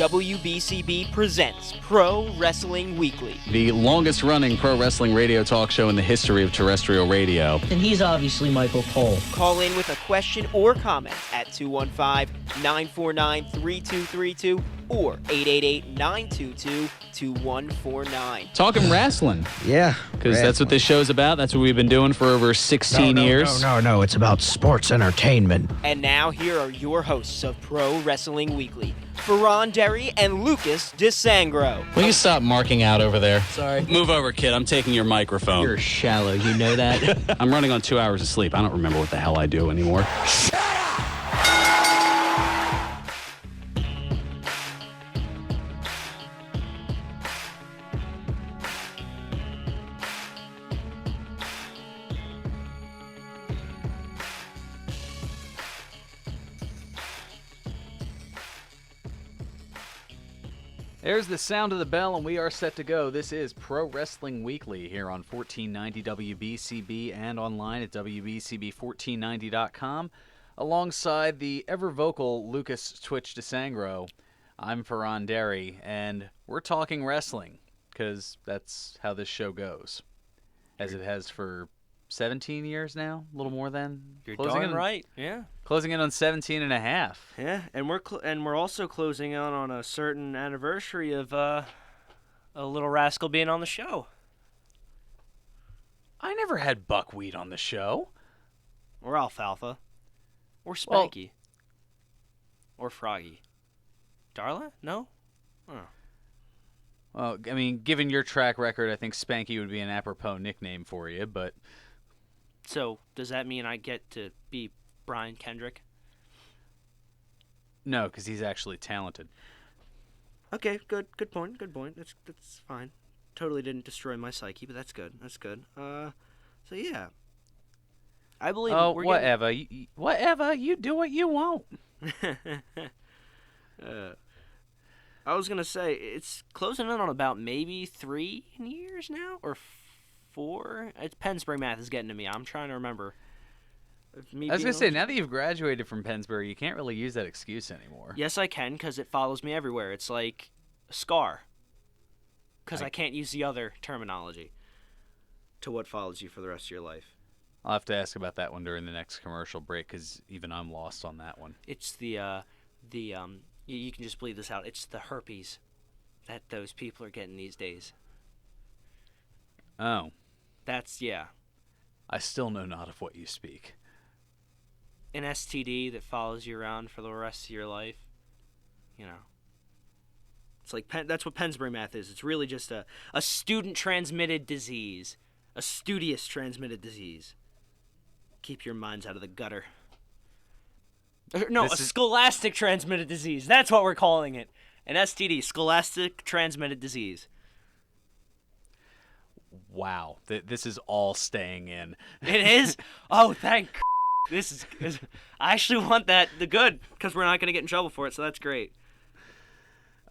WBCB presents Pro Wrestling Weekly, the longest-running pro wrestling radio talk show in the history of terrestrial radio. And he's obviously Michael Cole. Call in with a question or comment at 215-949-3232 or 888-922-2149. Talking wrestling. Yeah. Because that's what this show's about. That's what we've been doing for over 16 years. No. It's about sports entertainment. And now here are your hosts of Pro Wrestling Weekly, Fearon and Lucas DeSangro. Will you stop marking out over there? Sorry. Move over, kid. I'm taking your microphone. You're shallow, you know that? I'm running on 2 hours of sleep. I don't remember what the hell I do anymore. There's the sound of the bell, and we are set to go. This is Pro Wrestling Weekly here on 1490 WBCB and online at WBCB1490.com. Alongside the ever-vocal Lucas Twitch DeSangro, I'm Fearon Derry, and we're talking wrestling, because that's how this show goes, as it has for 17 years now, a little more than. You're darn right, yeah. Closing in on 17 and a half. Yeah, and we're also closing out on a certain anniversary of a little rascal being on the show. I never had Buckwheat on the show. Or Alfalfa. Or Spanky. Or Froggy. Darla? No? Oh. Well, I mean, given your track record, I think Spanky would be an apropos nickname for you, but... So, does that mean I get to be Brian Kendrick? No, because he's actually talented. Okay, good point. That's fine. Totally didn't destroy my psyche, but that's good. So yeah, I believe. Oh, we're whatever. Whatever. You do what you want. I was gonna say it's closing in on about maybe 3 years now, or 4. Pennsbury math is getting to me. I'm trying to remember. I was going to say, now that you've graduated from Pennsbury, you can't really use that excuse anymore. Yes, I can, because it follows me everywhere. It's like a scar. Because I can't use the other terminology to what follows you for the rest of your life. I'll have to ask about that one during the next commercial break, because even I'm lost on that one. It's you can just bleed this out. It's the herpes that those people are getting these days. Oh. That's, yeah. I still know not of what you speak. An STD that follows you around for the rest of your life. You know. It's like, that's what Pennsbury math is. It's really just a student-transmitted disease. A studious transmitted disease. Keep your minds out of the gutter. No, scholastic transmitted disease. That's what we're calling it. An STD, scholastic transmitted disease. Wow. This is all staying in. It is? Oh, thank This is I actually want that, the good, because we're not going to get in trouble for it, so that's great.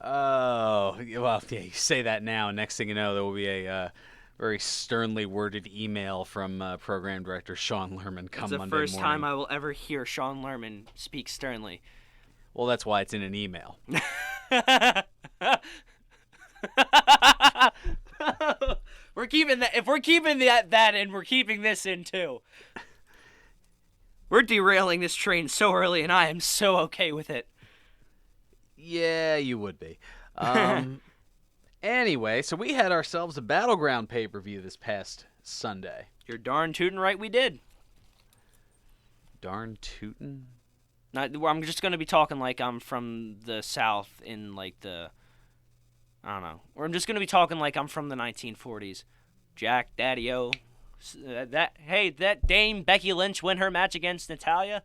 Oh, well, yeah, you say that now. Next thing you know, there will be a very sternly worded email from program director Sean Lerman come Monday morning. It's the first time I will ever hear Sean Lerman speak sternly. Well, that's why it's in an email. We're keeping that. If we're keeping that in, we're keeping this in too. We're derailing this train so early, and I am so okay with it. Yeah, you would be. Anyway, so we had ourselves a Battleground pay-per-view this past Sunday. You're darn tootin' right we did. Darn tootin'? I'm just going to be talking like I'm from the South in like the... I don't know. Or I'm just going to be talking like I'm from the 1940s. Jack, Daddy-O. That Dame Becky Lynch win her match against Natalya?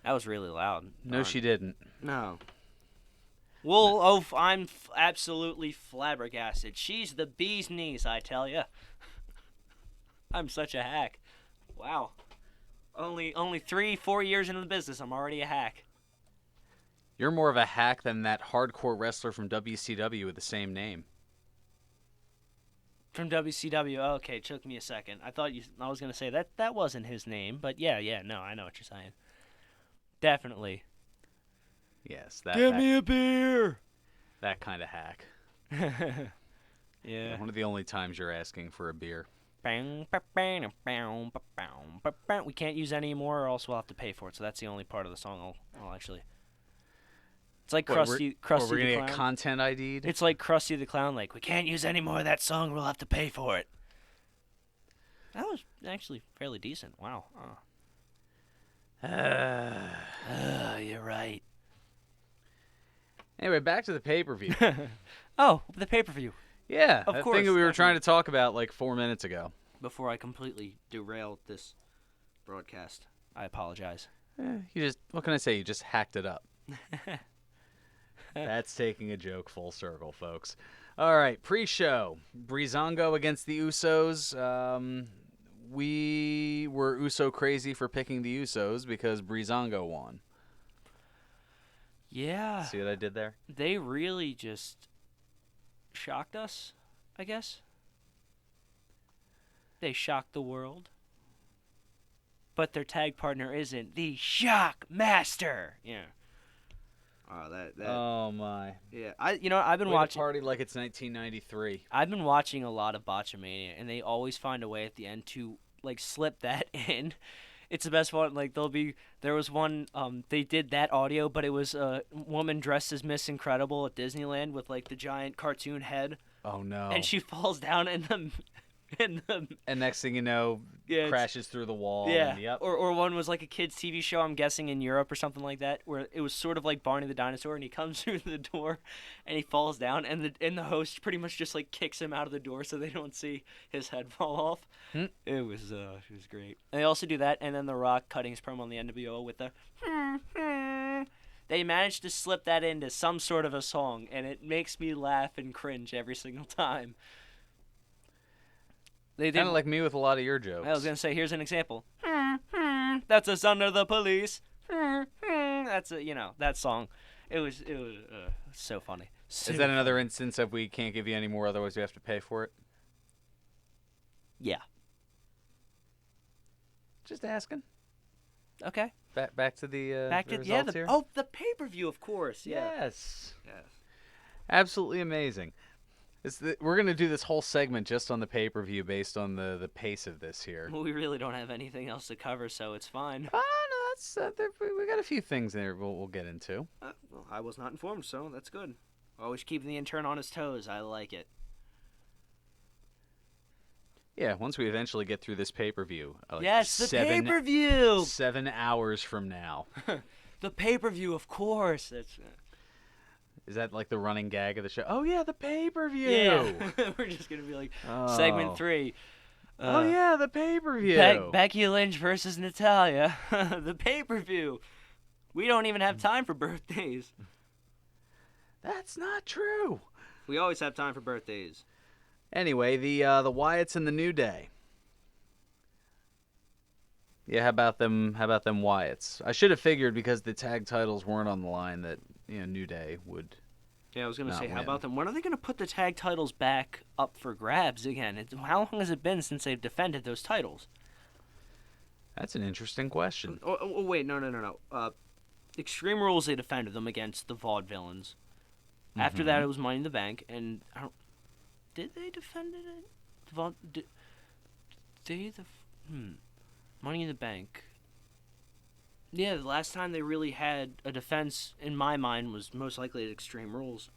That was really loud. No, she didn't. No. Well, I'm absolutely flabbergasted. She's the bee's knees, I tell ya. I'm such a hack. Wow. Only 3-4 years into the business, I'm already a hack. You're more of a hack than that hardcore wrestler from WCW with the same name. From WCW. Okay, it took me a second. I was going to say that wasn't his name, but yeah, no, I know what you're saying. Definitely. Yes, Give me a beer. that kind of hack. Yeah. One of the only times you're asking for a beer. We can't use any more, or else we'll have to pay for it. So that's the only part of the song I'll actually. It's like Krusty We're the gonna Clown. get content ID'd. It's like Krusty the Clown. Like, we can't use any more of that song. We'll have to pay for it. That was actually fairly decent. Wow. You're right. Anyway, back to the pay-per-view. Oh, the pay-per-view. Yeah, Of that course, thing that we were definitely. trying to talk about like 4 minutes ago. Before I completely derailed this broadcast, I apologize. What can I say? You just hacked it up. That's taking a joke full circle, folks. All right, pre-show. Breezango against the Usos. We were Uso crazy for picking the Usos because Breezango won. Yeah. See what I did there? They really just shocked us, I guess. They shocked the world. But their tag partner isn't the Shock Master. Yeah. Oh, that. Oh my! Yeah, I've been Way to watching. party like it's 1993. I've been watching a lot of Botchamania, and they always find a way at the end to like slip that in. It's the best one. Like there was one. They did that audio, but it was a woman dressed as Miss Incredible at Disneyland with like the giant cartoon head, Oh no! and she falls down in the. And next thing you know, Yeah, crashes through the wall. Yeah. And, yep. Or one was like a kids' TV show, I'm guessing in Europe or something like that, where it was sort of like Barney the Dinosaur, and he comes through the door, and he falls down, and the host pretty much just like kicks him out of the door so they don't see his head fall off. It was great. And they also do that, and then The Rock cutting his promo on the NWO with the. They managed to slip that into some sort of a song, and it makes me laugh and cringe every single time. They did. Kind of like me with a lot of your jokes. I was gonna say, here's an example. That's us under the police. That's that song. It was so funny. Is that another instance of we can't give you any more, otherwise we have to pay for it? Yeah. Just asking. Okay. Back to the Back the to results here. the pay-per-view, of course. Yeah. Yes. Yes. Absolutely amazing. We're going to do this whole segment just on the pay-per-view based on the pace of this here. Well, we really don't have anything else to cover, so it's fine. Oh, no, we got a few things there we'll get into. Well, I was not informed, so that's good. Always keeping the intern on his toes. I like it. Yeah, once we eventually get through this pay-per-view. Yes, the pay-per-view! 7 hours from now. The pay-per-view, of course. That's... Is that like the running gag of the show? Oh, yeah, the pay-per-view! Yeah. We're just going to be like, segment 3. Oh, yeah, the pay-per-view! Becky Lynch versus Natalya. The pay-per-view. We don't even have time for birthdays. That's not true. We always have time for birthdays. Anyway, the Wyatts and the New Day. Yeah, how about them Wyatts? I should have figured because the tag titles weren't on the line that New Day would. Yeah, I was gonna say, how win. about them? When are they gonna put the tag titles back up for grabs again? How long has it been since they've defended those titles? That's an interesting question. Oh wait, no. Extreme Rules, they defended them against the Vaudevillains. After that, it was Money in the Bank, and did they defend it? Money in the Bank. Yeah, the last time they really had a defense, in my mind, was most likely at Extreme Rules.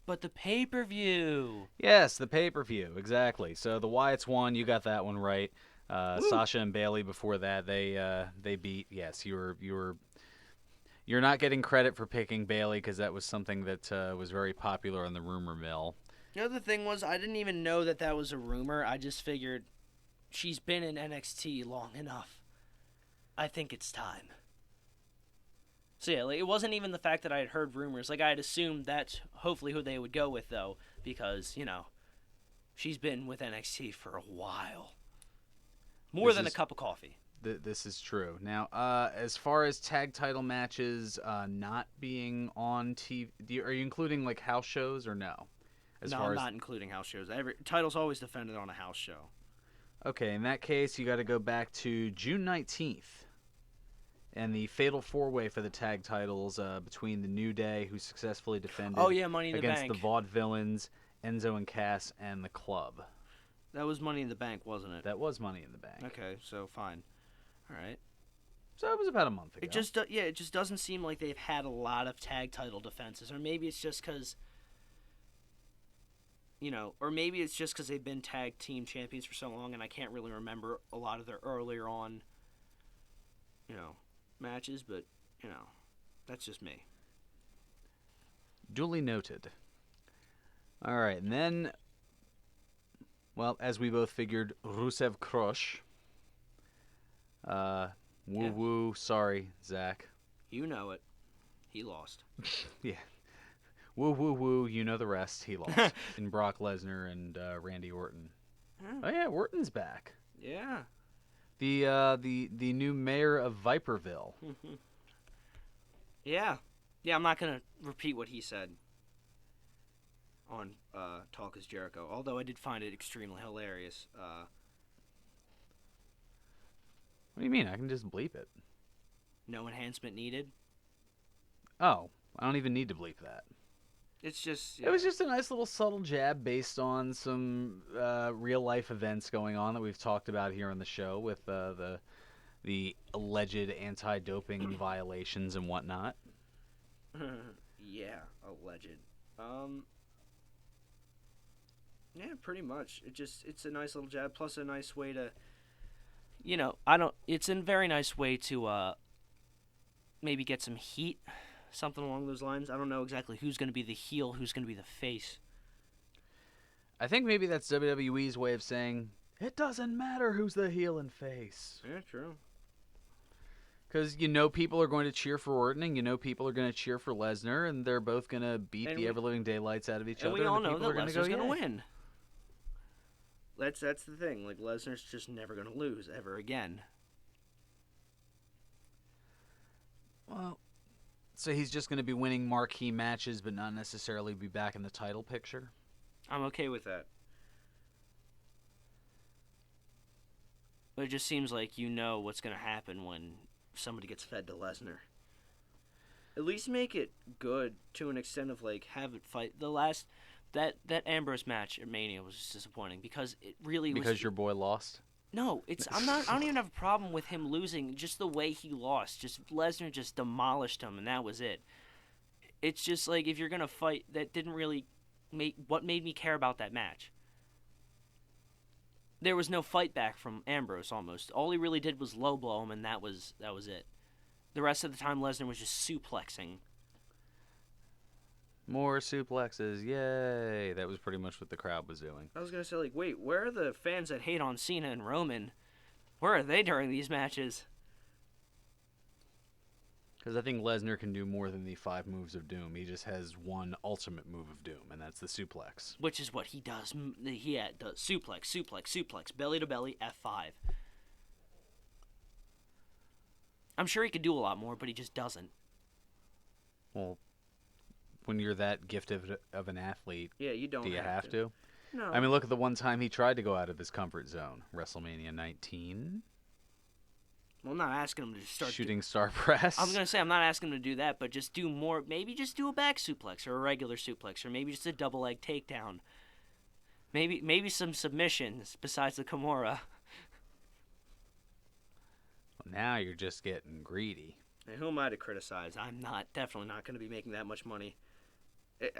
But the pay-per-view. Yes, the pay-per-view, exactly. So the Wyatts won. You got that one right. Sasha and Bayley before that, they beat. Yes, you're not getting credit for picking Bayley because that was something that was very popular on the rumor mill. The other thing was, I didn't even know that was a rumor. I just figured she's been in NXT long enough. I think it's time. So yeah, it wasn't even the fact that I had heard rumors. I had assumed that's hopefully who they would go with, though, because, she's been with NXT for a while. More than a cup of coffee. This is true. Now, as far as tag title matches not being on TV, are you including, house shows or no? I'm not including house shows. Title's always defended on a house show. Okay, in that case, you got to go back to June 19th. and the fatal four-way for the tag titles between the New Day, who successfully defended Oh, yeah, Money in the against Bank. the Vaudevillains, Enzo and Cass, and the Club. That was Money in the Bank, wasn't it? That was Money in the Bank. Okay, so fine. All right. So it was about a month ago. It just doesn't seem like they've had a lot of tag title defenses, or maybe it's just because, they've been tag team champions for so long, and I can't really remember a lot of their earlier on, matches. But that's just me. Duly noted. All right, and then, well, as we both figured, Rusev Krosh. Woo woo, sorry, Zach. You know it. He lost. Yeah. Woo woo woo, you know the rest. He lost. In Brock Lesnar and Randy Orton. Oh yeah, Orton's back. Yeah. The new mayor of Viperville. Yeah. Yeah, I'm not gonna repeat what he said on Talk is Jericho, although I did find it extremely hilarious. What do you mean? I can just bleep it. No enhancement needed. Oh, I don't even need to bleep that. It's just... It was just a nice little subtle jab based on some real-life events going on that we've talked about here on the show with the alleged anti-doping violations and whatnot. Yeah, alleged. Yeah, pretty much. It's a nice little jab, plus a nice way to... It's a very nice way to maybe get some heat, something along those lines. I don't know exactly who's going to be the heel, who's going to be the face. I think maybe that's WWE's way of saying, it doesn't matter who's the heel and face. Yeah, true. Because people are going to cheer for Orton, and people are going to cheer for Lesnar, and they're both going to beat the ever-living daylights out of each other. And we all know that Lesnar's going to win. That's the thing. Like, Lesnar's just never going to lose ever again. Well, so he's just going to be winning marquee matches, but not necessarily be back in the title picture? I'm okay with that. But it just seems like what's going to happen when somebody gets fed to Lesnar. At least make it good to an extent of, have it fight. The last... That Ambrose match at Mania was just disappointing because it really was... Because your boy lost? No, I don't even have a problem with him losing, just the way he lost. Just Lesnar just demolished him, and that was it. It's just like, if you're going to fight, that didn't really make... What made me care about that match? There was no fight back from Ambrose, almost. All he really did was low blow him, and that was it. The rest of the time, Lesnar was just suplexing. More suplexes, yay! That was pretty much what the crowd was doing. I was going to say, wait, where are the fans that hate on Cena and Roman? Where are they during these matches? Because I think Lesnar can do more than the 5 moves of doom. He just has one ultimate move of doom, and that's the suplex. Which is what he does. He does suplex, suplex, suplex, belly to belly, F5. I'm sure he could do a lot more, but he just doesn't. Well, when you're that gifted of an athlete, yeah, you don't. Do you have to? No. I mean, look at the one time he tried to go out of his comfort zone. WrestleMania 19. Well, I'm not asking him to start shooting star press. I was gonna say I'm not asking him to do that, but just do more. Maybe just do a back suplex or a regular suplex, or maybe just a double leg takedown. Maybe some submissions besides the Kimura. Well, now you're just getting greedy. And who am I to criticize? I'm definitely not going to be making that much money.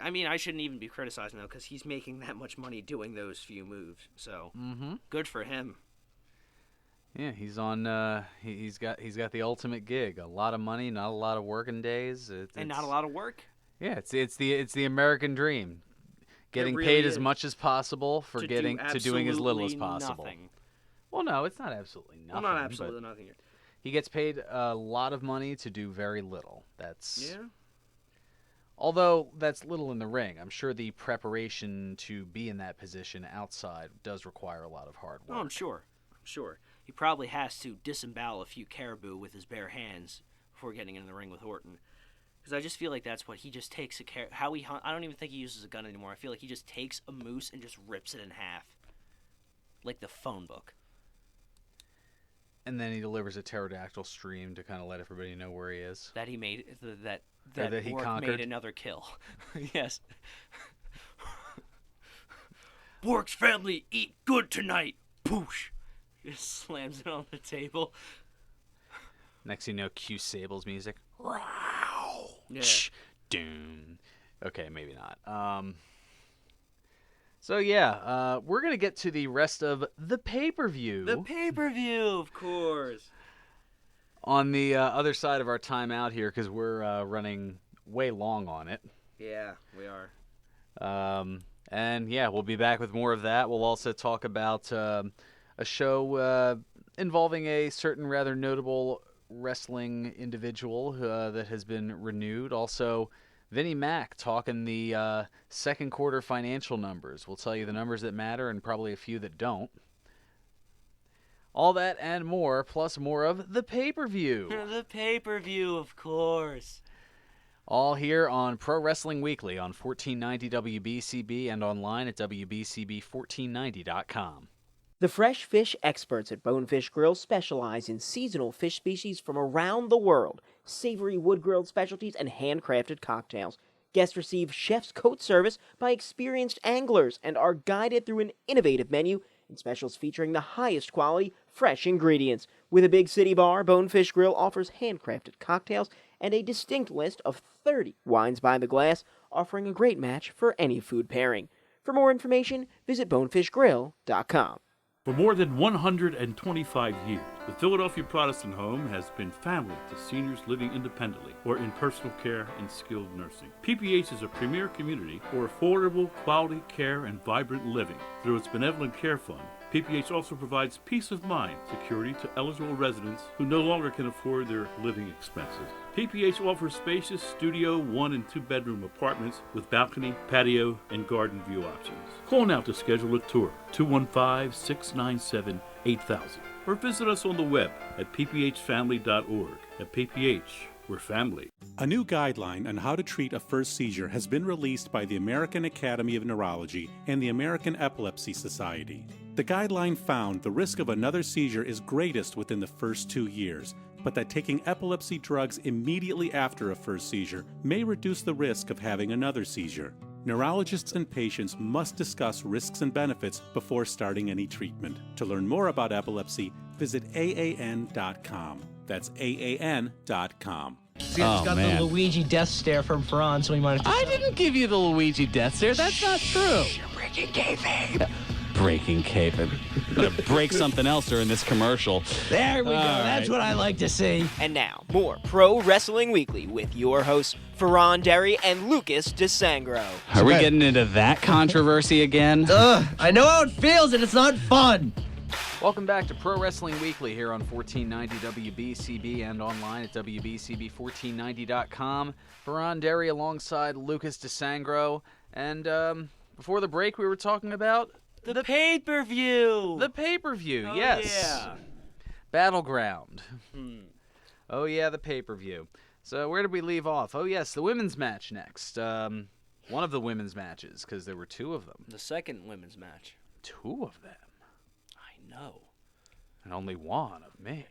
I mean, I shouldn't even be criticizing though, because he's making that much money doing those few moves. So good for him. Yeah, he's on. He's got the ultimate gig. A lot of money, not a lot of working days, and not a lot of work. Yeah, it's the American dream. Getting really paid is. as much as possible for to doing as little as absolutely possible. Nothing. Well, no, it's not absolutely nothing. Well, not absolutely nothing. He gets paid a lot of money to do very little. Yeah. Although that's little in the ring, I'm sure the preparation to be in that position outside does require a lot of hard work. Oh, I'm sure. He probably has to disembowel a few caribou with his bare hands before getting in the ring with Orton. Because I just feel like that's what he just takes how he hunt. I don't even think he uses a gun anymore. I feel like he just takes a moose and just rips it in half. Like the phone book. And then he delivers a pterodactyl stream to kind of let everybody know where he is. That he made that he orc conquered. made another kill. Yes. Bork's family eat good tonight. Poosh. Just slams it on the table. Next thing you know, cue Sable's music. Yeah. Doom. Okay, maybe not. So yeah, we're gonna get to the rest of the pay-per-view. The pay-per-view, of course. On the other side of our timeout here, because we're running way long on it. Yeah, we are. And yeah, we'll be back with more of that. We'll also talk about a show involving a certain rather notable wrestling individual that has been renewed. Also, Vinnie Mac talking the second quarter financial numbers. We'll tell you the numbers that matter and probably a few that don't. All that and more, plus more of the pay-per-view. The pay-per-view, of course. All here on Pro Wrestling Weekly on 1490 WBCB and online at WBCB1490.com. The fresh fish experts at Bonefish Grill specialize in seasonal fish species from around the world, savory wood-grilled specialties, and handcrafted cocktails. Guests receive chef's coat service by experienced anglers and are guided through an innovative menu and specials featuring the highest quality, fresh ingredients. With a big city bar, Bonefish Grill offers handcrafted cocktails and a distinct list of 30 wines by the glass, offering a great match for any food pairing. For more information, visit bonefishgrill.com. For more than 125 years, the Philadelphia Protestant Home has been family to seniors living independently or in personal care and skilled nursing. PPH is a premier community for affordable, quality care and vibrant living. Through its Benevolent Care Fund, PPH also provides peace of mind security to eligible residents who no longer can afford their living expenses. PPH offers spacious studio 1 and 2 bedroom apartments with balcony, patio, and garden view options. Call now to schedule a tour, 215-697-8000, or visit us on the web at pphfamily.org. At PPH, we're family. A new guideline on how to treat a first seizure has been released by the American Academy of Neurology and the American Epilepsy Society. The guideline found the risk of another seizure is greatest within the first 2 years, but that taking epilepsy drugs immediately after a first seizure may reduce the risk of having another seizure. Neurologists and patients must discuss risks and benefits before starting any treatment. To learn more about epilepsy, visit AAN.com. That's AAN.com. See, I just got the Luigi death stare from Fearon, so we might have to... I didn't give you the Luigi death stare. That's not true. You're breaking kayfabe. Breaking kayfabe. Gonna break something else during this commercial. There we go. That's what I like to see. And now, more Pro Wrestling Weekly with your hosts, Fearon Derry and Lucas DeSangro. Are we getting into that controversy again? I know how it feels, and it's not fun. Welcome back to Pro Wrestling Weekly here on 1490 WBCB and online at WBCB1490.com. Fearon Derry alongside Lucas DeSangro. And before the break, we were talking about The pay-per-view. the pay-per-view. Oh, Yes. yeah. Battleground. Oh, yeah, the pay-per-view. So where did we leave off? Oh, yes, the women's match next. One of the women's matches, because there were two of them. The second women's match. Two of them. I know. And only one of me.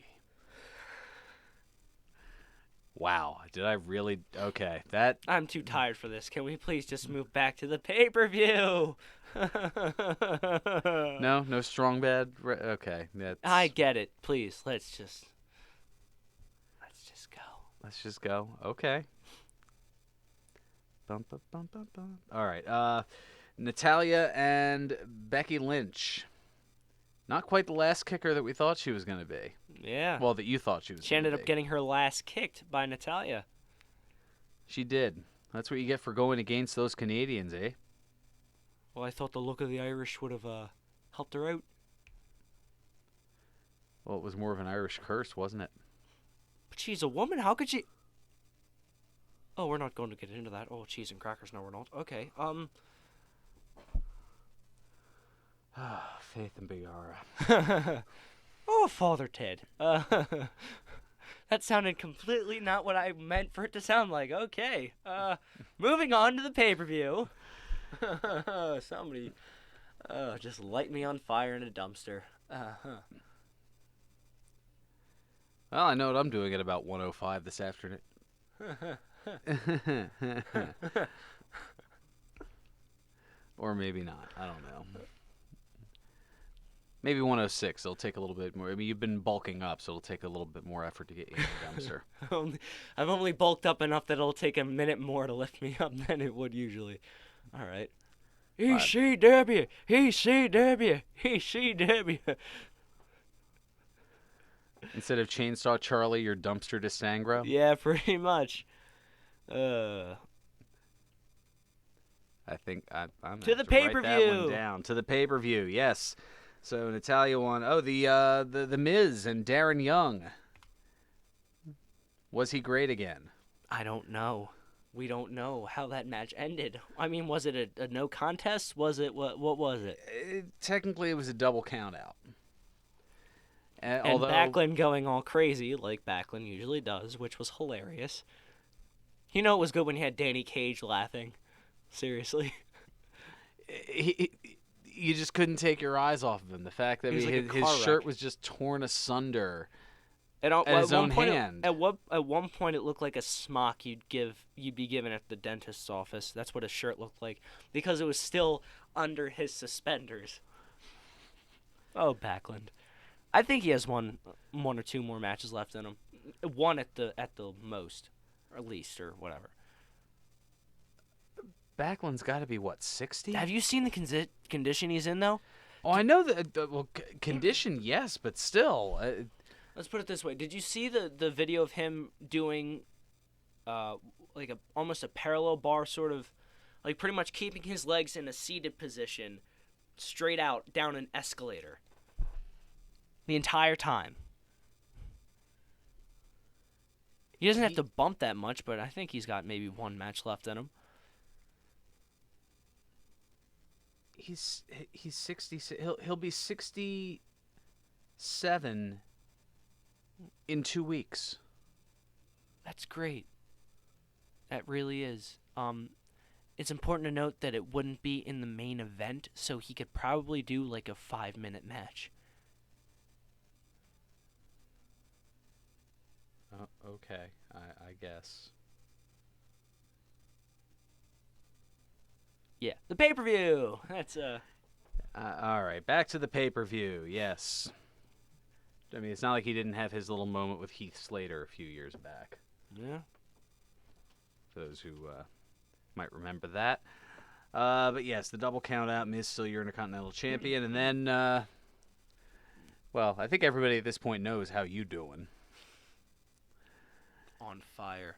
Wow, did I really? Okay, that... I'm too tired for this. Can we please just move back to the pay-per-view? No strong bad? Okay. That's... I get it. Please, let's just go. Let's just go. Okay. Bum, bum, bum, bum, bum. All right. Natalya and Becky Lynch. Not quite the last kicker that we thought she was going to be. Yeah. Well, that you thought she was She going to ended be. up getting her last kicked by Natalya. She did. That's what you get for going against those Canadians, eh? Well, I thought the look of the Irish would have helped her out. Well, it was more of an Irish curse, wasn't it? But she's a woman. How could she... Oh, we're not going to get into that. Oh, cheese and crackers. No, we're not. Okay. Faith and Begara. Oh, Father Ted. That sounded completely not what I meant for it to sound like. Okay. Moving on to the pay-per-view. Somebody just light me on fire in a dumpster. Well, I know what I'm doing at about 1:05 this afternoon. Or maybe not. I don't know. Maybe 1:06. It'll take a little bit more. I mean, you've been bulking up, so it'll take a little bit more effort to get you in the dumpster. I've only bulked up enough that it'll take a minute more to lift me up than it would usually. All right. ECW, ECW, ECW. Instead of Chainsaw Charlie, you're Dumpster de Sangro? Yeah, pretty much. I think I'm to the pay-per-view. Write that one pay-per-view. down. To the pay-per-view, yes. So Natalia won. Oh, the Miz and Darren Young. Was he great again? I don't know. We don't know how that match ended. I mean, was it a no contest? Was it what was it? Technically, it was a double count out. And although Backlund going all crazy, like Backlund usually does, which was hilarious. You know it was good when you had Danny Cage laughing. Seriously. You just couldn't take your eyes off of him. The fact that He was like a his car shirt wreck. was just torn asunder At his one own point, hand. At one point, it looked like a smock you'd be given at the dentist's office. That's what his shirt looked like because it was still under his suspenders. Oh, Backlund. I think he has one or two more matches left in him. One at the most, or least, or whatever. Backlund's got to be, what, 60? Have you seen the condition he's in, though? Oh, I know that. Condition, yes, but still. Let's put it this way. Did you see the video of him doing like almost a parallel bar, sort of, like pretty much keeping his legs in a seated position straight out down an escalator the entire time? He doesn't have to bump that much, but I think he's got maybe one match left in him. He's 60. He'll be 67 in 2 weeks. That's great. That really is. It's important to note that it wouldn't be in the main event, so he could probably do like a 5-minute match. Okay, I guess. Yeah, the pay-per-view. That's all right, back to the pay-per-view. Yes. I mean, it's not like he didn't have his little moment with Heath Slater a few years back. yeah. For those who might remember that. But yes, the double count out. Miz still your Intercontinental Champion, and then, well, I think everybody at this point knows how you doing. On fire.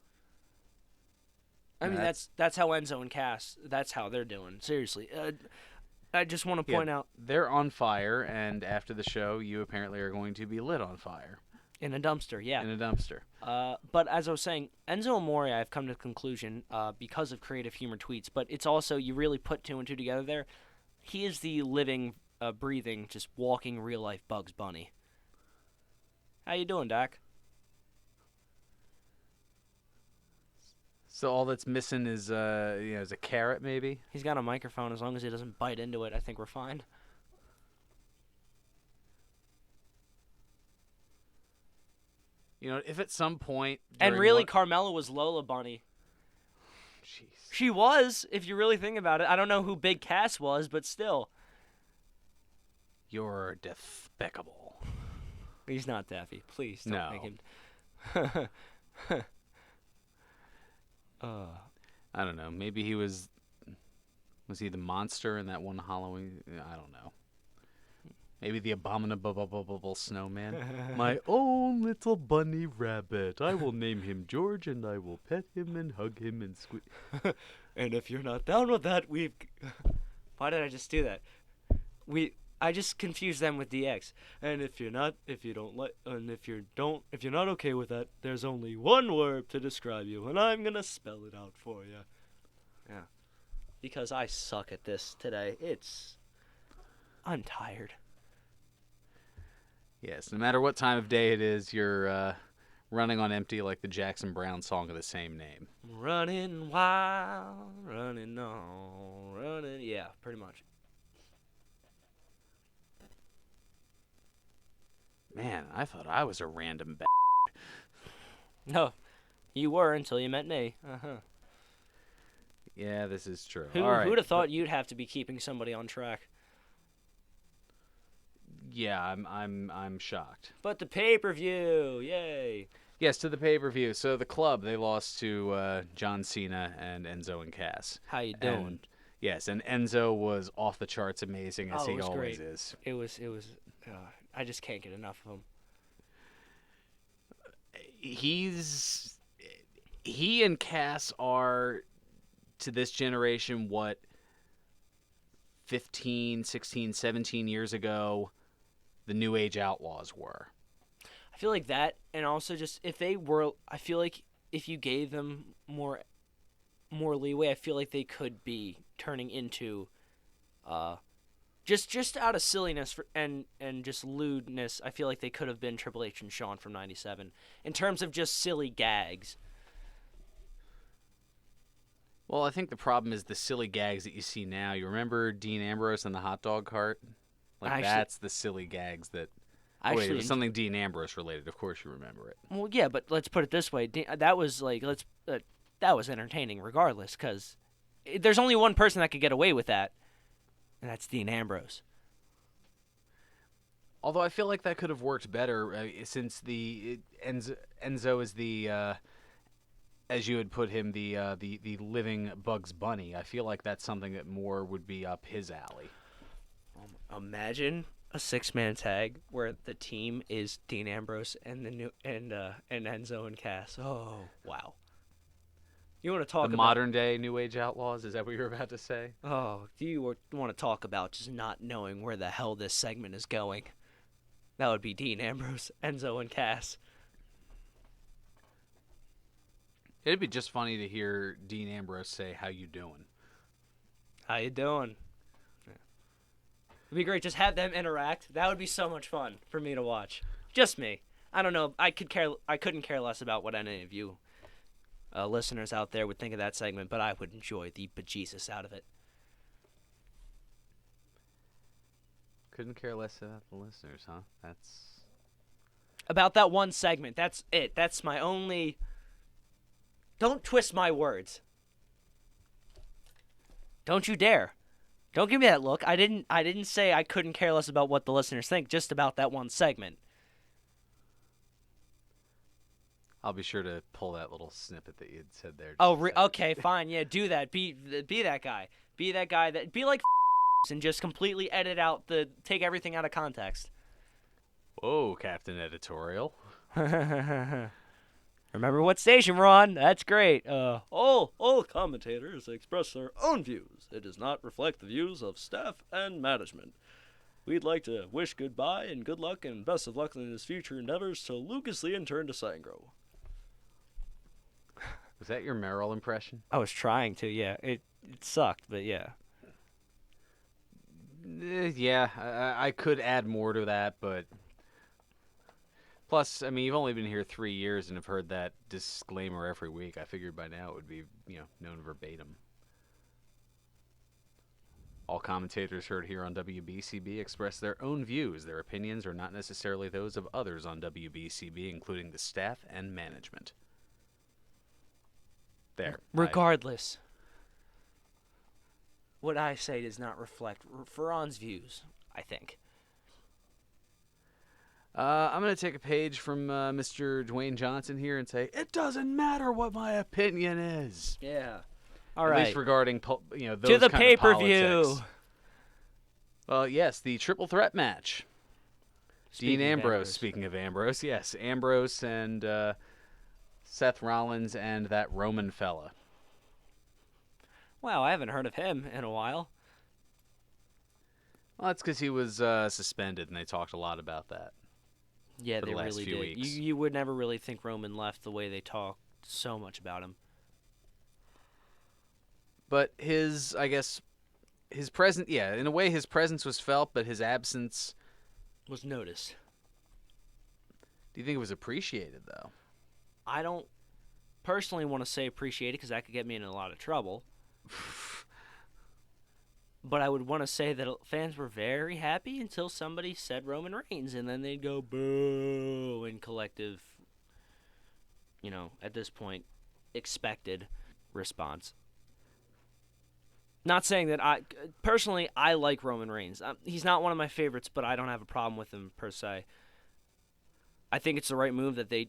I mean, that's how Enzo and Cass, that's how they're doing. Seriously. I just want to point out. They're on fire, and after the show, you apparently are going to be lit on fire. In a dumpster, yeah. In a dumpster. But as I was saying, Enzo Amore, I've come to the conclusion, because of creative humor tweets, but it's also, you really put two and two together there. He is the living, breathing, just walking real-life Bugs Bunny. How you doing, Doc? So all that's missing is, is a carrot, maybe? He's got a microphone. As long as he doesn't bite into it, I think we're fine. You know, if at some point... And during really, one- Carmella was Lola Bunny. Jeez. She was, if you really think about it. I don't know who Big Cass was, but still. You're despicable. He's not Daffy. Please don't No. make him. I don't know. Maybe he was... Was he the monster in that one Halloween? I don't know. Maybe the abominable snowman. My own little bunny rabbit. I will name him George, and I will pet him and hug him and squeak. And if you're not down with that, we've... Why did I just do that? I just confused them with DX. And if you're not okay with that, there's only one word to describe you, and I'm gonna spell it out for you. Yeah. Because I suck at this today. I'm tired. Yes, no matter what time of day it is, you're running on empty like the Jackson Browne song of the same name. Running wild, running on, running... Yeah, pretty much. Man, I thought I was a random No, you were until you met me. Yeah, this is true. Who All right. who'd have thought you'd have to be keeping somebody on track? Yeah, I'm shocked. But the pay-per-view, yay! Yes, to the pay-per-view. So the club, they lost to John Cena and Enzo and Cass. How you doing? And, yes, and Enzo was off the charts amazing, as Oh, it he was always great. is. It was. I just can't get enough of him. He and Cass are, to this generation, what, 15, 16, 17 years ago, the New Age Outlaws were. I feel like that, and also just if they were, I feel like if you gave them more leeway, I feel like they could be turning into, just out of silliness and just lewdness. I feel like they could have been Triple H and Shawn from '97 in terms of just silly gags. Well, I think the problem is the silly gags that you see now. You remember Dean Ambrose and the hot dog cart? That's the silly gags that... Wait, it was something Dean Ambrose related. Of course you remember it. Well, yeah, but let's put it this way. That was that was entertaining regardless, because there's only one person that could get away with that, and that's Dean Ambrose. Although I feel like that could have worked better since Enzo is the... as you had put him, the living Bugs Bunny. I feel like that's something that more would be up his alley. Imagine a 6-man tag where the team is Dean Ambrose and Enzo and Cass. Oh, wow. You want to talk about modern day New Age Outlaws? Is that what you're about to say? Oh, do you want to talk about just not knowing where the hell this segment is going? That would be Dean Ambrose, Enzo, and Cass. It'd be just funny to hear Dean Ambrose say, "How you doing?" How you doing? Yeah. It'd be great. Just have them interact. That would be so much fun for me to watch. Just me. I don't know. I couldn't care less about what any of you listeners out there would think of that segment, but I would enjoy the bejesus out of it. Couldn't care less about the listeners, huh? That's about that one segment. That's it. That's my only. Don't twist my words. Don't you dare. Don't give me that look. I didn't say I couldn't care less about what the listeners think, just about that one segment. I'll be sure to pull that little snippet that you had said there. Okay, fine. Yeah, do that. Be that guy. Be that guy that be like and just completely edit out take everything out of context. Whoa, Captain Editorial. Remember what station we're on? That's great. All commentators express their own views. It does not reflect the views of staff and management. We'd like to wish goodbye and good luck and best of luck in his future endeavors to Lucas the Intern DeSangro. Was that your Merrill impression? I was trying to, yeah. It sucked, but yeah. Yeah, I could add more to that, but... Plus, I mean, you've only been here 3 years and have heard that disclaimer every week. I figured by now it would be, known verbatim. All commentators heard here on WBCB express their own views. Their opinions are not necessarily those of others on WBCB, including the staff and management. There. Regardless, what I say does not reflect Fearon's views, I think. I'm going to take a page from Mr. Dwayne Johnson here and say, it doesn't matter what my opinion is. Yeah. At least regarding, those to the kind pay-per-view. Of politics. Well, yes, the triple threat match. Dean Ambrose, speaking of Ambrose, yes. Ambrose and Seth Rollins and that Roman fella. Wow, I haven't heard of him in a while. Well, that's because he was suspended, and they talked a lot about that. Yeah, they really did. Weeks. You would never really think Roman left the way they talked so much about him. But his presence, yeah, in a way his presence was felt, but his absence was noticed. Do you think it was appreciated, though? I don't personally want to say appreciated because that could get me in a lot of trouble. But I would want to say that fans were very happy until somebody said Roman Reigns, and then they'd go boo in collective, at this point, expected response. Not saying that personally I like Roman Reigns. He's not one of my favorites, but I don't have a problem with him per se. I think it's the right move that they're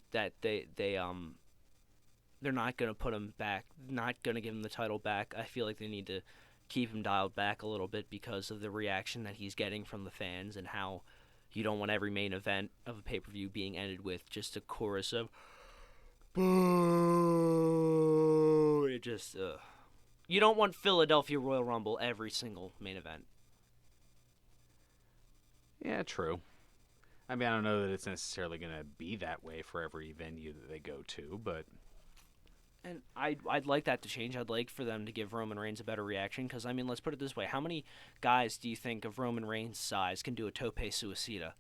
not going to put him back, not going to give him the title back. I feel like they need to keep him dialed back a little bit because of the reaction that he's getting from the fans and how you don't want every main event of a pay-per-view being ended with just a chorus of boo. It just you don't want Philadelphia Royal Rumble every single main event. Yeah, true. I mean, I don't know that it's necessarily going to be that way for every venue that they go to, but... And I'd like that to change. I'd like for them to give Roman Reigns a better reaction, because, I mean, let's put it this way. How many guys do you think of Roman Reigns' size can do a tope suicida?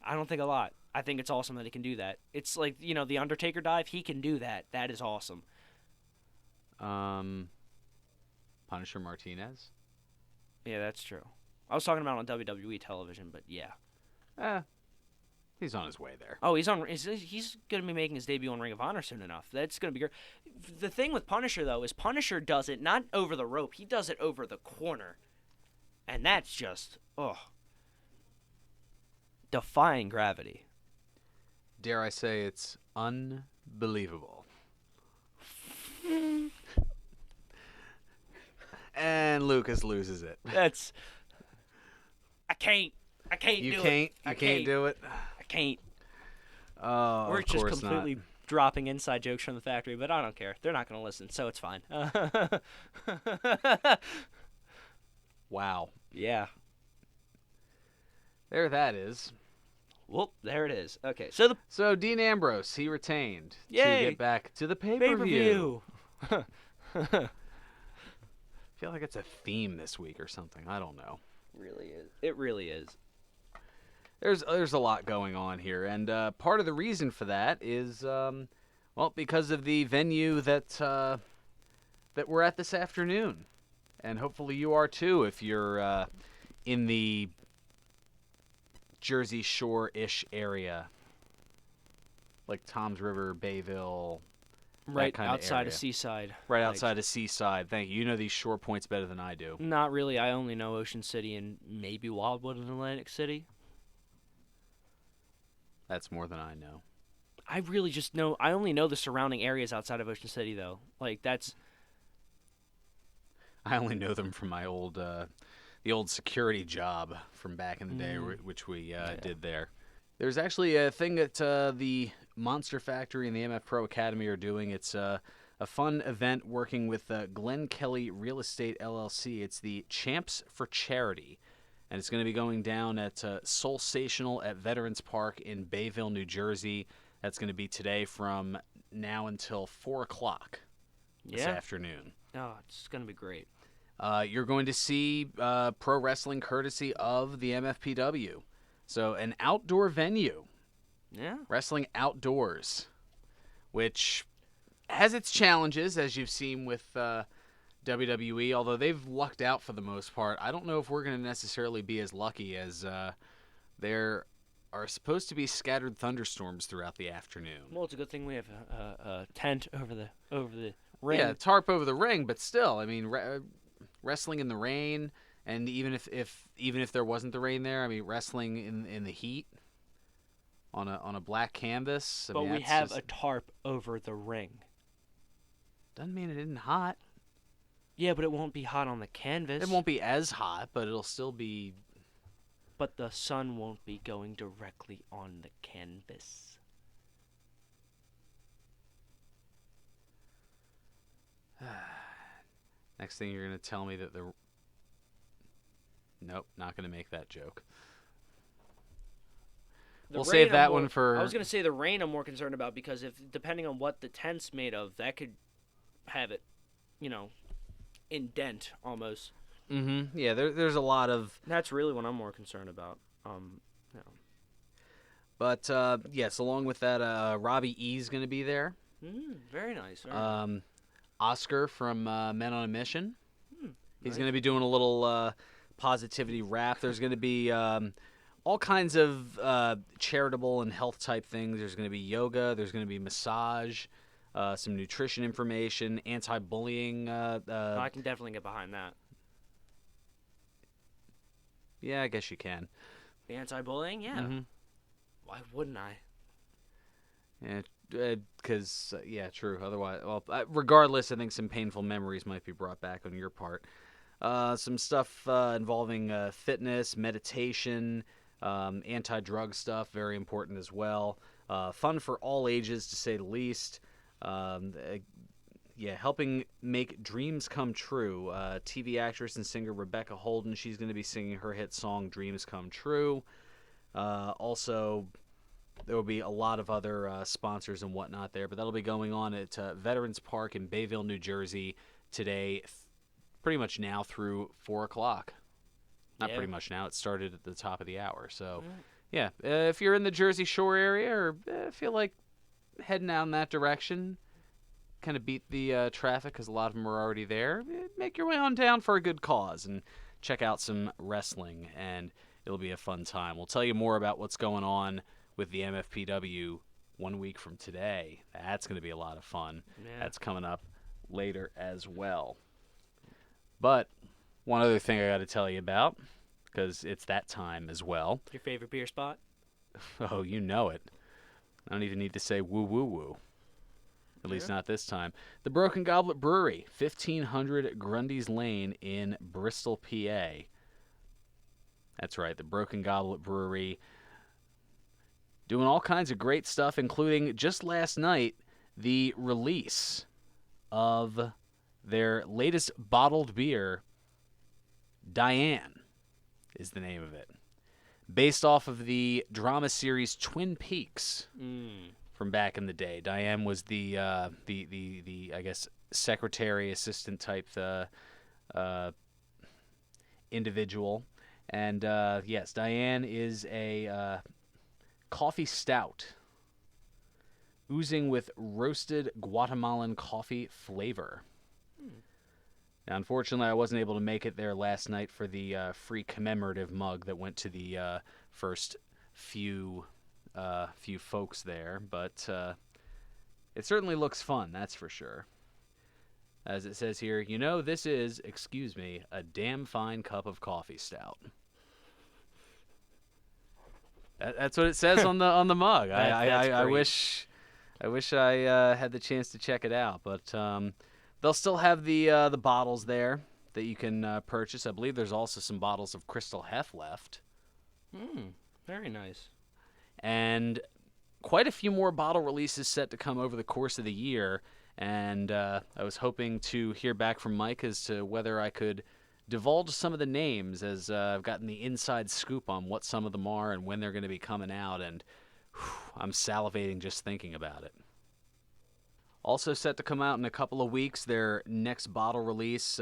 I don't think a lot. I think it's awesome that he can do that. It's like, the Undertaker dive, he can do that. That is awesome. Punisher Martinez? Yeah, that's true. I was talking about on WWE television, but yeah. He's on his way there. Oh, he's going to be making his debut on Ring of Honor soon enough. That's going to be great. The thing with Punisher, though, is Punisher does it not over the rope. He does it over the corner. And that's just, defying gravity. Dare I say it's unbelievable. And Lucas loses it. That's... I can't do it. You can't do it? I can't. Oh, We're of just course completely not. dropping inside jokes from the factory, but I don't care. They're not going to listen, so it's fine. Wow. Yeah. There that is. Well, there it is. Okay, So Dean Ambrose, he retained Yay! to get back to the pay-per-view. pay-per-view. I feel like it's a theme this week or something. I don't know. Really is. It really is. There's a lot going on here, and part of the reason for that is, because of the venue that we're at this afternoon, and hopefully you are too if you're in the Jersey Shore-ish area, like Toms River, Bayville. Right kind outside of of Seaside. Right outside of Seaside. Thank you. You know these shore points better than I do. Not really. I only know Ocean City and maybe Wildwood and Atlantic City. That's more than I know. I really just know. I only know the surrounding areas outside of Ocean City, though. Like that's. I only know them from my old, the old security job from back in the day, which we did there. There's actually a thing that the Monster Factory and the MF Pro Academy are doing. It's a fun event working with Glenn Kelly Real Estate LLC. It's the Champs for Charity, and it's going to be going down at Soulsational at Veterans Park in Bayville, New Jersey. That's going to be today from now until 4 o'clock this afternoon. Oh, it's going to be great. You're going to see pro wrestling courtesy of the MFPW. So an outdoor venue. Yeah. Wrestling outdoors, which has its challenges, as you've seen with WWE, although they've lucked out for the most part. I don't know if we're going to necessarily be as lucky as there are supposed to be scattered thunderstorms throughout the afternoon. Well, it's a good thing we have a tent over the ring. Yeah, tarp over the ring, but still, I mean, wrestling in the rain, and even if there wasn't the rain there, I mean, wrestling in the heat on a black canvas. But we have a tarp over the ring. Doesn't mean it isn't hot. Yeah, but it won't be hot on the canvas. It won't be as hot, but it'll still be. But the sun won't be going directly on the canvas. Next thing you're going to tell me that the... Nope, not going to make that joke. We'll save that one for... I was going to say the rain I'm more concerned about because depending on what the tent's made of, that could have it, indent almost. Mm-hmm. Yeah, there's a lot of... That's really what I'm more concerned about. But, yes, along with that, Robbie E's going to be there. Very nice. Very nice. Oscar from Men on a Mission. He's Nice. going to be doing a little positivity rap. There's going to be all kinds of charitable and health type things. There's going to be yoga. There's going to be massage, some nutrition information, anti-bullying. I can definitely get behind that. Yeah, I guess you can. The anti-bullying, yeah. Mm-hmm. Why wouldn't I? Yeah, because true. Otherwise, well, regardless, I think some painful memories might be brought back on your part. Some stuff involving fitness, meditation, anti-drug stuff, very important as well. Fun for all ages, to say the least. Helping make dreams come true. TV actress and singer Rebecca Holden, she's going to be singing her hit song "Dreams Come True." Also, there will be a lot of other sponsors and whatnot there, but that'll be going on at Veterans Park in Bayville, New Jersey today, pretty much now through 4 o'clock. Not pretty much now. It started at the top of the hour. So, if you're in the Jersey Shore area or feel like heading out in that direction, kind of beat the traffic because a lot of them are already there, make your way on down for a good cause and check out some wrestling, and it'll be a fun time. We'll tell you more about what's going on with the MFPW 1 week from today. That's going to be a lot of fun. Yeah. That's coming up later as well. But one other thing I got to tell you about, because it's that time as well. Your favorite beer spot? Oh, you know it. I don't even need to say woo woo woo. At least not this time. The Broken Goblet Brewery, 1500 Grundy's Lane in Bristol, PA. That's right, the Broken Goblet Brewery. Doing all kinds of great stuff, including just last night, the release of their latest bottled beer, Diane is the name of it. Based off of the drama series Twin Peaks from back in the day. Diane was the I guess, secretary, assistant type individual. And, yes, Diane is a coffee stout, oozing with roasted Guatemalan coffee flavor. Now, unfortunately, I wasn't able to make it there last night for the free commemorative mug that went to the first few folks there, but it certainly looks fun, that's for sure. As it says here, this is, excuse me, a damn fine cup of coffee stout. That's what it says on the mug. I wish I had the chance to check it out, but they'll still have the bottles there that you can purchase. I believe there's also some bottles of Crystal Hef left. Very nice. And quite a few more bottle releases set to come over the course of the year. And I was hoping to hear back from Mike as to whether I could divulge some of the names, as I've gotten the inside scoop on what some of them are and when they're going to be coming out. And I'm salivating just thinking about it. Also set to come out in a couple of weeks, their next bottle release,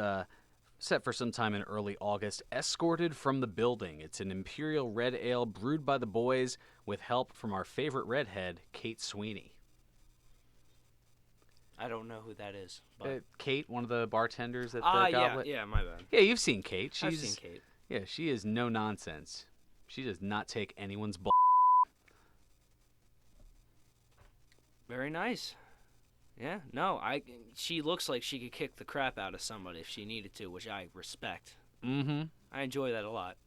set for some time in early August, Escorted from the Building. It's an Imperial Red Ale brewed by the boys with help from our favorite redhead, Kate Sweeney. I don't know who that is. But... Kate, one of the bartenders at the Goblet? Yeah, my bad. Yeah, you've seen Kate. I've seen Kate. Yeah, she is no nonsense. She does not take anyone's bull. Very nice. Yeah, no, she looks like she could kick the crap out of somebody if she needed to, which I respect. Mm-hmm. I enjoy that a lot.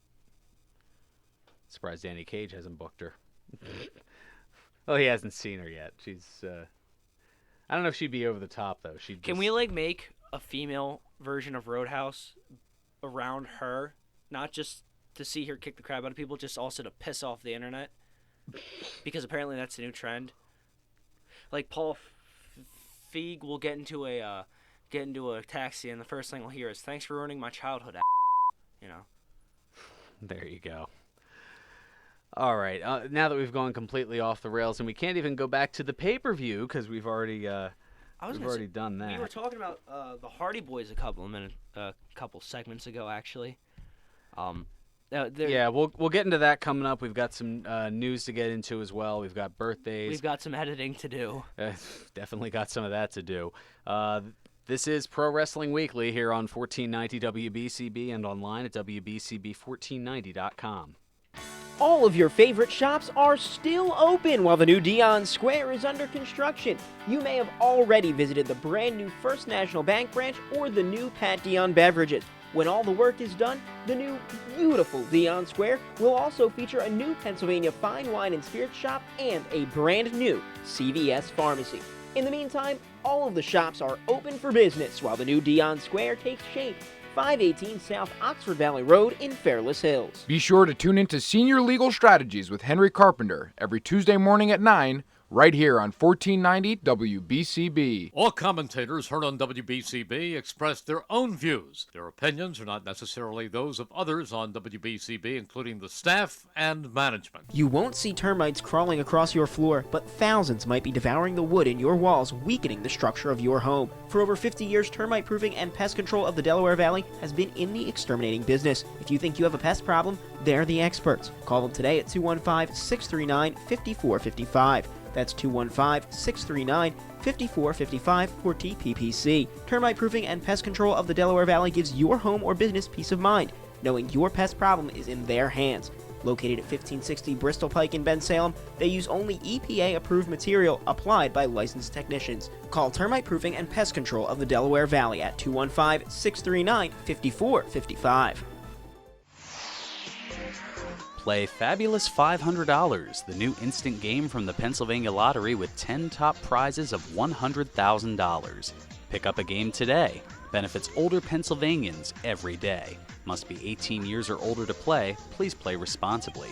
Surprised Danny Cage hasn't booked her. Well, he hasn't seen her yet. She's, I don't know if she'd be over the top, though. Can we, make a female version of Roadhouse around her? Not just to see her kick the crap out of people, just also to piss off the internet? Because apparently that's the new trend. Like, Paul Feig will get into a taxi, and the first thing we'll hear is, "Thanks for ruining my childhood." There you go. All right. Now that we've gone completely off the rails, and we can't even go back to the pay-per-view because we've already done that. We were talking about the Hardy Boys a couple segments ago, actually. Yeah, we'll get into that coming up. We've got some news to get into as well. We've got birthdays. We've got some editing to do. Definitely got some of that to do. This is Pro Wrestling Weekly here on 1490 WBCB and online at WBCB1490.com. All of your favorite shops are still open while the new Dion Square is under construction. You may have already visited the brand new First National Bank branch or the new Pat Dion Beverages. When all the work is done, the new beautiful Dion Square will also feature a new Pennsylvania fine wine and spirits shop and a brand new CVS pharmacy. In the meantime, all of the shops are open for business while the new Dion Square takes shape. 518 South Oxford Valley Road in Fairless Hills. Be sure to tune into Senior Legal Strategies with Henry Carpenter every Tuesday morning at 9, right here on 1490 WBCB. All commentators heard on WBCB express their own views. Their opinions are not necessarily those of others on WBCB, including the staff and management. You won't see termites crawling across your floor, but thousands might be devouring the wood in your walls, weakening the structure of your home. For over 50 years, termite proofing and pest control of the Delaware Valley has been in the exterminating business. If you think you have a pest problem, they're the experts. Call them today at 215-639-5455. That's 215-639-5455 for TPPC. Termite proofing and pest control of the Delaware Valley gives your home or business peace of mind, knowing your pest problem is in their hands. Located at 1560 Bristol Pike in Bensalem, they use only EPA-approved material applied by licensed technicians. Call Termite Proofing and Pest Control of the Delaware Valley at 215-639-5455. Play Fabulous $500, the new instant game from the Pennsylvania Lottery with 10 top prizes of $100,000. Pick up a game today. Benefits older Pennsylvanians every day. Must be 18 years or older to play. Please play responsibly.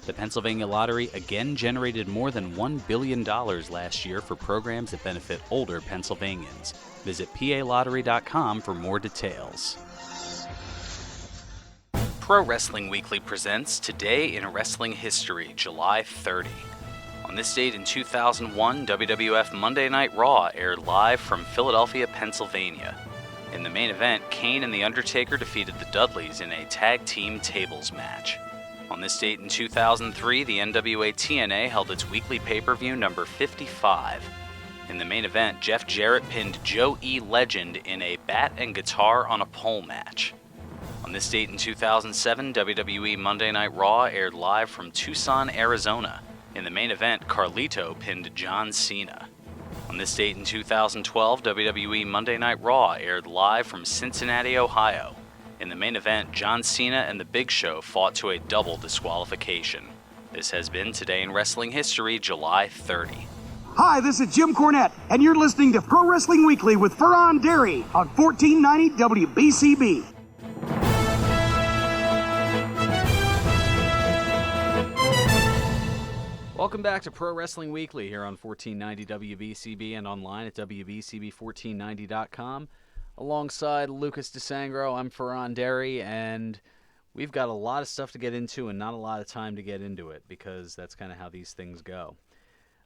The Pennsylvania Lottery again generated more than $1 billion last year for programs that benefit older Pennsylvanians. Visit PALottery.com for more details. Pro Wrestling Weekly presents Today in Wrestling History, July 30. On this date in 2001, WWF Monday Night Raw aired live from Philadelphia, Pennsylvania. In the main event, Kane and The Undertaker defeated the Dudleys in a tag team tables match. On this date in 2003, the NWA TNA held its weekly pay-per-view number 55. In the main event, Jeff Jarrett pinned Joe E. Legend in a bat and guitar on a pole match. On this date in 2007, WWE Monday Night Raw aired live from Tucson, Arizona. In the main event, Carlito pinned John Cena. On this date in 2012, WWE Monday Night Raw aired live from Cincinnati, Ohio. In the main event, John Cena and The Big Show fought to a double disqualification. This has been Today in Wrestling History, July 30. Hi, this is Jim Cornette, and you're listening to Pro Wrestling Weekly with Fearon Derry on 1490 WBCB. Welcome back to Pro Wrestling Weekly here on 1490 WBCB and online at WBCB1490.com. Alongside Lucas DeSangro, I'm Fearon Derry, and we've got a lot of stuff to get into and not a lot of time to get into it because that's kind of how these things go.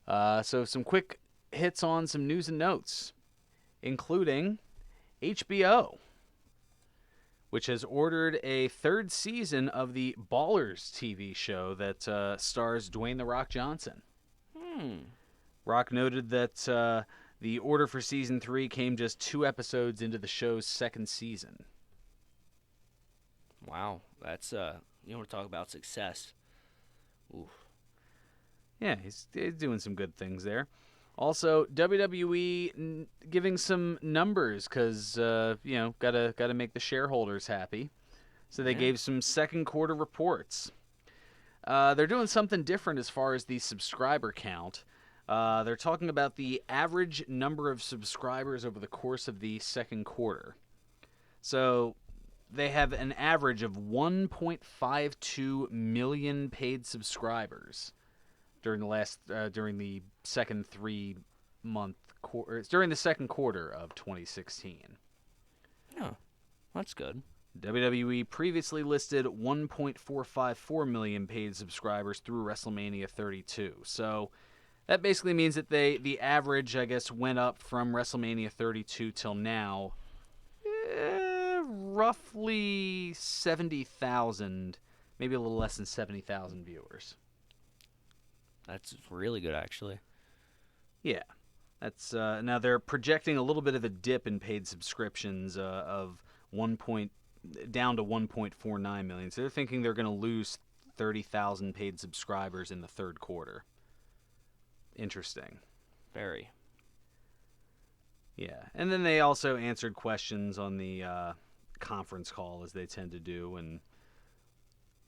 So some quick hits on some news and notes, including HBO, which has ordered a third season of the Ballers TV show that stars Dwayne "The Rock" Johnson. Rock noted that the order for season 3 came just 2 episodes into the show's second season. Wow, that's you want to talk about success. Oof. Yeah, he's doing some good things there. Also, WWE giving some numbers because gotta make the shareholders happy. So they gave some second quarter reports. They're doing something different as far as the subscriber count. They're talking about the average number of subscribers over the course of the second quarter. So they have an average of 1.52 million paid subscribers during the second during the second quarter of 2016. Yeah, that's good. WWE previously listed 1.454 million paid subscribers through WrestleMania 32. So that basically means that the average, I guess, went up from WrestleMania 32 till now, roughly 70,000, maybe a little less than 70,000 viewers. That's really good, actually. Yeah. That's now they're projecting a little bit of a dip in paid subscriptions of down to 1.49 million. So they're thinking they're going to lose 30,000 paid subscribers in the third quarter. Interesting. Very. Yeah, and then they also answered questions on the conference call, as they tend to do, and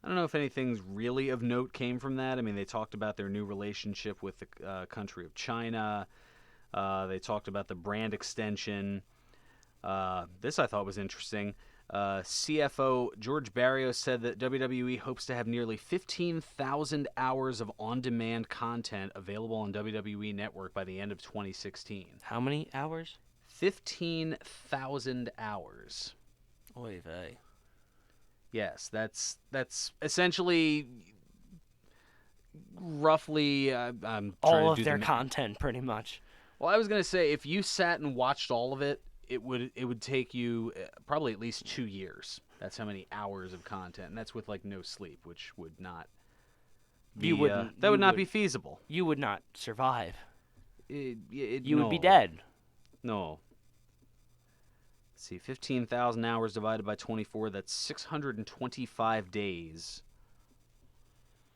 I don't know if anything's really of note came from that. I mean, they talked about their new relationship with the country of China. They talked about the brand extension. This I thought was interesting. CFO George Barrios said that WWE hopes to have nearly 15,000 hours of on-demand content available on WWE Network by the end of 2016. How many hours? 15,000 hours. Oy vey. Yes, that's essentially roughly I'm all trying to of do their the content, pretty much. Well, I was gonna say if you sat and watched all of it, it would take you probably at least 2 years. That's how many hours of content, and that's with like no sleep, which would not be, You wouldn't. that would not be feasible. You would not survive. You no. would be dead. No. Let's see, 15,000 hours divided by 24, that's 625 days.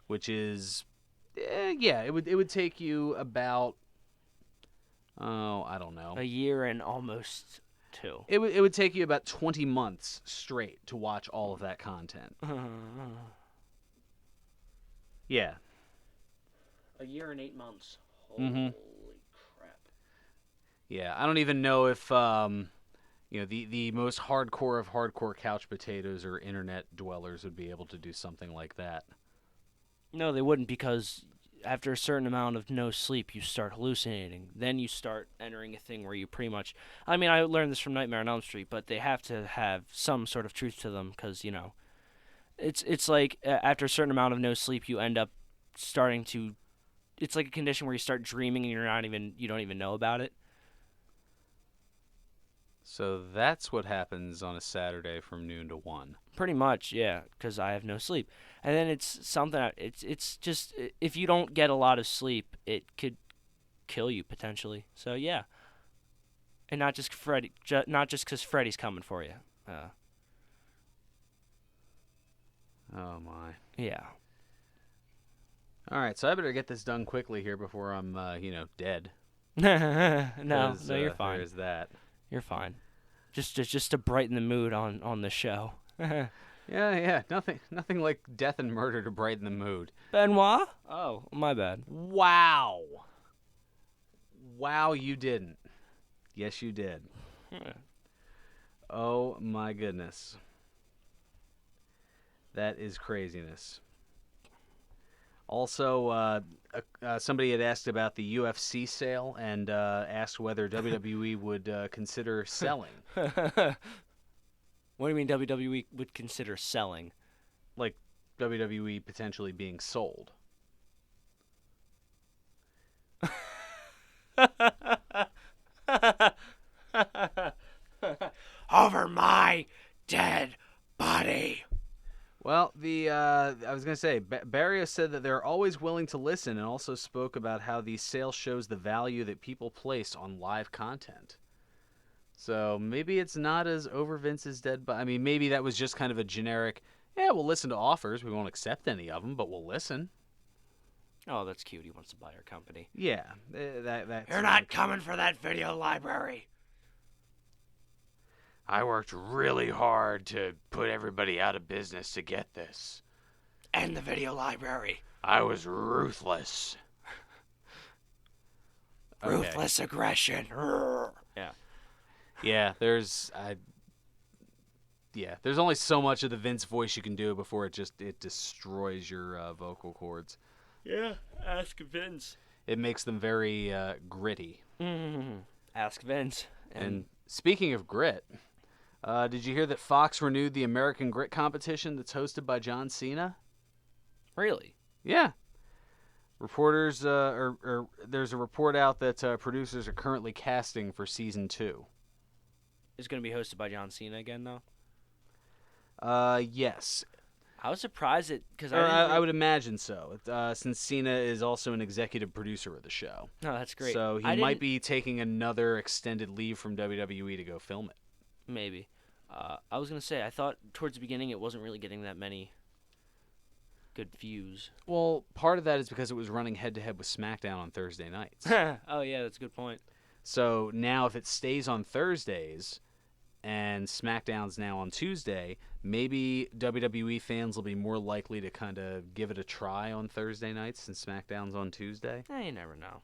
Which is, it would take you about, I don't know. A year and almost 2. It would take you about 20 months straight to watch all of that content. Yeah. A year and 8 months. Mm-hmm. Holy crap. Yeah, I don't even know if the most hardcore of hardcore couch potatoes or internet dwellers would be able to do something like that. No, they wouldn't, because after a certain amount of no sleep, you start hallucinating. Then you start entering a thing where you pretty much... I mean, I learned this from Nightmare on Elm Street, but they have to have some sort of truth to them, because, it's like after a certain amount of no sleep, you end up starting to... It's like a condition where you start dreaming and you don't even know about it. So that's what happens on a Saturday from noon to 1. Pretty much, yeah, because I have no sleep. And then it's something, it's just, if you don't get a lot of sleep, it could kill you, potentially. So, yeah. And not just because Freddy's coming for you. Oh, my. Yeah. All right, so I better get this done quickly here before I'm, dead. No, you're fine. There's that. You're fine. Just to brighten the mood on the show. Yeah. Nothing like death and murder to brighten the mood. Benoit? Oh, my bad. Wow, you didn't. Yes, you did. Oh, my goodness. That is craziness. Also, somebody had asked about the UFC sale and asked whether WWE would consider selling. What do you mean WWE would consider selling? Like WWE potentially being sold. Over my dead body. Well, I was going to say, Barrios said that they're always willing to listen and also spoke about how the sale shows the value that people place on live content. So maybe it's not as over Vince's dead body. I mean, maybe that was just kind of a generic, we'll listen to offers. We won't accept any of them, but we'll listen. Oh, that's cute. He wants to buy our company. Yeah. That's You're not coming for that video library. I worked really hard to put everybody out of business to get this. And the video library. I was ruthless. Ruthless aggression. Yeah. Yeah, there's only so much of the Vince voice you can do before it destroys your vocal cords. Yeah, ask Vince. It makes them very gritty. Mm-hmm. Ask Vince. And speaking of grit, did you hear that Fox renewed the American Grit competition that's hosted by John Cena? Really? Yeah. Reporters, there's a report out that producers are currently casting for season 2. Is it going to be hosted by John Cena again, though? Yes. I was surprised because I would imagine so, since Cena is also an executive producer of the show. No, that's great. So he might be taking another extended leave from WWE to go film it. Maybe. I was going to say, I thought towards the beginning it wasn't really getting that many good views. Well, part of that is because it was running head-to-head with SmackDown on Thursday nights. Oh, yeah, that's a good point. So now if it stays on Thursdays and SmackDown's now on Tuesday, maybe WWE fans will be more likely to kind of give it a try on Thursday nights since SmackDown's on Tuesday. You never know.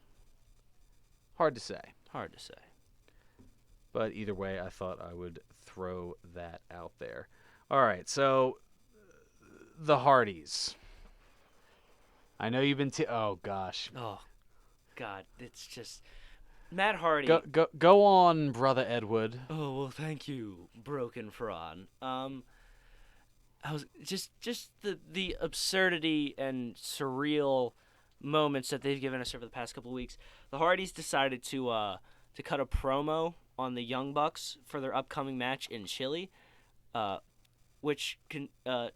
Hard to say. Hard to say. But either way, I thought I would throw that out there. All right, so the Hardys. I know you've been... oh, gosh. Oh, God. It's just... Matt Hardy. Go on, Brother Edward. Oh, well, thank you, Broken Fearon. I was just the absurdity and surreal moments that they've given us over the past couple of weeks. The Hardys decided to cut a promo on the Young Bucks for their upcoming match in Chile, which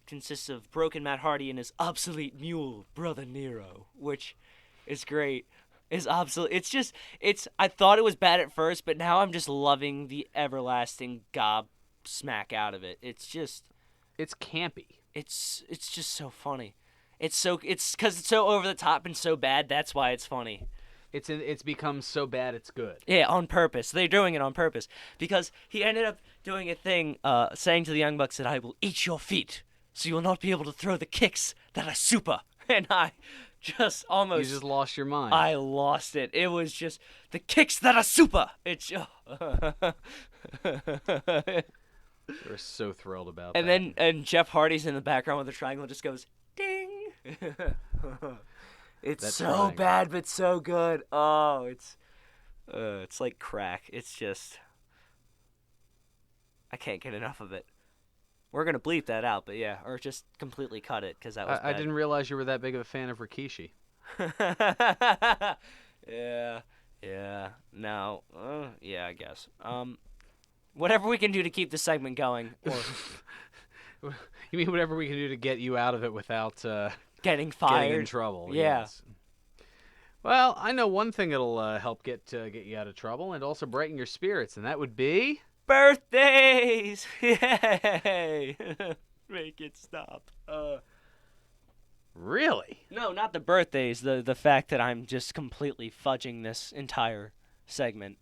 consists of Broken Matt Hardy and his obsolete mule, Brother Nero, which is great. Is obsolete. I thought it was bad at first, but now I'm just loving the everlasting smack out of it. It's campy. It's just so funny. It's because it's so over the top and so bad. That's why it's funny. It's become so bad it's good. Yeah, on purpose. They're doing it on purpose because he ended up doing a thing, saying to the Young Bucks that I will eat your feet, so you will not be able to throw the kicks that are super. And I just almost... You just lost your mind. I lost it. It was just the kicks that are super. It's... We're so thrilled about that. And Jeff Hardy's in the background with the triangle just goes, ding. It's That's so triangle. bad, but so good. Oh, it's like crack. It's just... I can't get enough of it. We're going to bleep that out, but yeah, or just completely cut it, because that was I bad. didn't realize you were that big of a fan of Rikishi. Yeah, no, yeah, I guess. Whatever we can do to keep the segment going, or You mean whatever we can do to get you out of it without getting fired, getting in trouble? Yeah. Yes. Well, I know one thing that'll help get you out of trouble and also brighten your spirits, and that would be... birthdays! Yay! Make it stop. Really? No, not the birthdays. The fact that I'm just completely fudging this entire segment.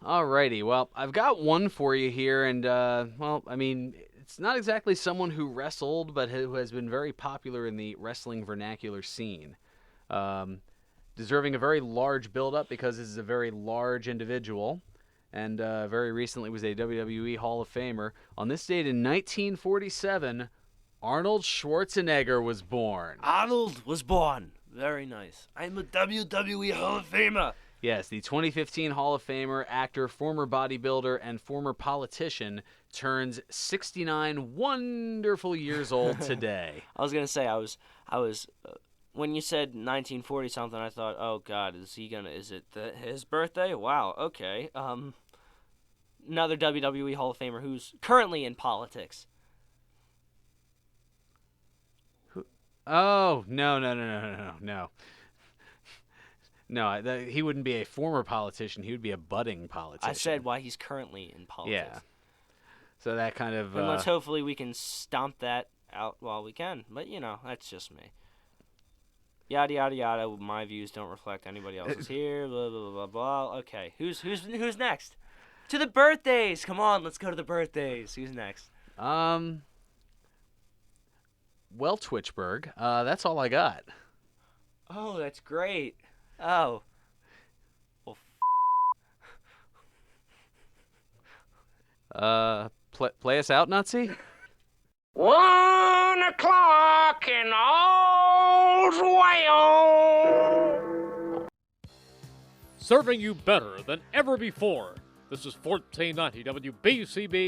Alrighty, well, I've got one for you here, and, well, I mean, it's not exactly someone who wrestled, but who has been very popular in the wrestling vernacular scene. Deserving a very large build-up because this is a very large individual, and very recently was a WWE Hall of Famer. On this date in 1947, Arnold Schwarzenegger was born. Arnold was born. Very nice. I'm a WWE Hall of Famer. Yes, the 2015 Hall of Famer, actor, former bodybuilder, and former politician turns 69 wonderful years old today. I was gonna say I was when you said 1940 something, I thought, oh God, is it his birthday? Wow, okay. Another WWE Hall of Famer who's currently in politics. Oh, no. No, he wouldn't be a former politician. He would be a budding politician. I said why he's currently in politics. Yeah. So that kind of... And let's hopefully we can stomp that out while we can. But, that's just me. Yada, yada, yada. My views don't reflect anybody else's here. Blah, blah, blah, blah. Okay, who's next? To the birthdays. Come on, let's go to the birthdays. Who's next? Well, Twitchberg, that's all I got. Oh, that's great. Oh. Well, Play us out, Nazi? 1 o'clock in Old Wales. Serving you better than ever before. This is 1490 WBCB.